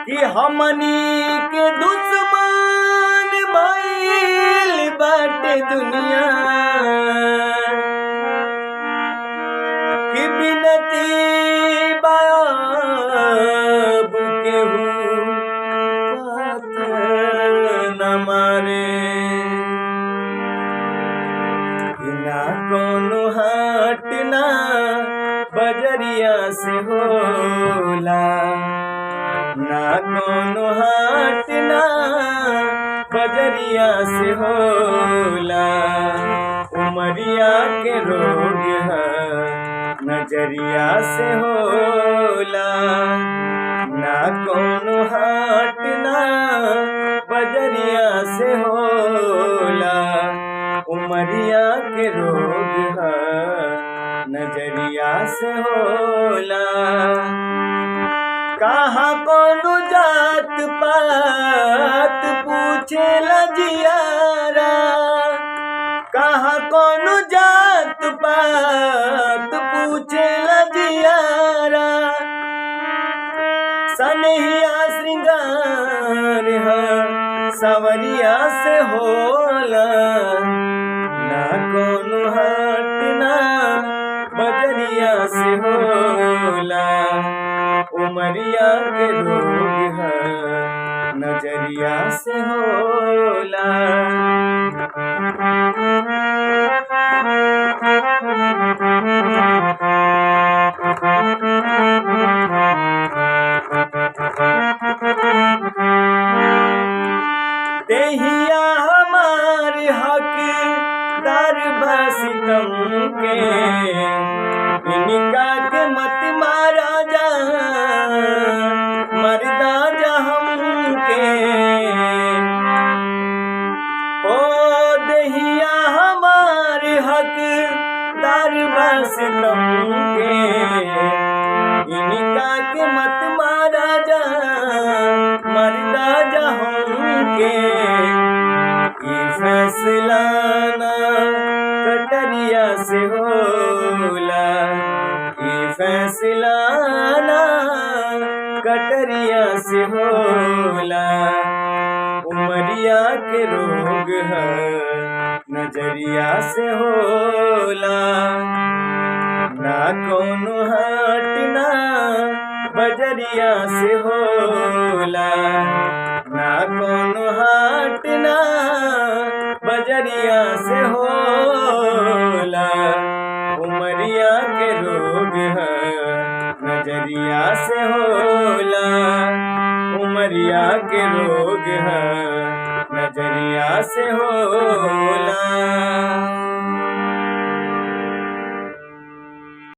कि हमनी के दुश्मन भइल बाटे दुनिया कि बिनती बाब केहू पाथर न मारे ना कोनो हाट ना बजरिया से होला ना कोनो हाट ना बजरिया से होला उमरिया के रोग है नजरिया से होला ना कोनो हाट ना बजरिया से होला उमरिया के रोग है नजरिया से होला कहाँ कोनो जात पात पूछे लजियारा कहाँ कोनो जात पात पूछे लजियारा सनहिया श्रृंगार है सवरिया से होला ना कोनो हाट ना बजरिया से होला उमरिया के रोग है नजरिया से होला देहिया हमार हकदार बसितम के इनका के मत मारा जा मरदा जा हमके ओ देहिया हमार हकदार बसितम के इनका के मत मारा जा मरदा जा हमके फैसला ना कटरिया से होला फैसला ना कटरिया से होला उमरिया के रोग है नजरिया से होला ना कोनो हाट ना बजरिया से होला ना कोनो हाट ना बजरिया से होला उमरिया के रोग है नजरिया से होला उमरिया के रोग है नजरिया से होला।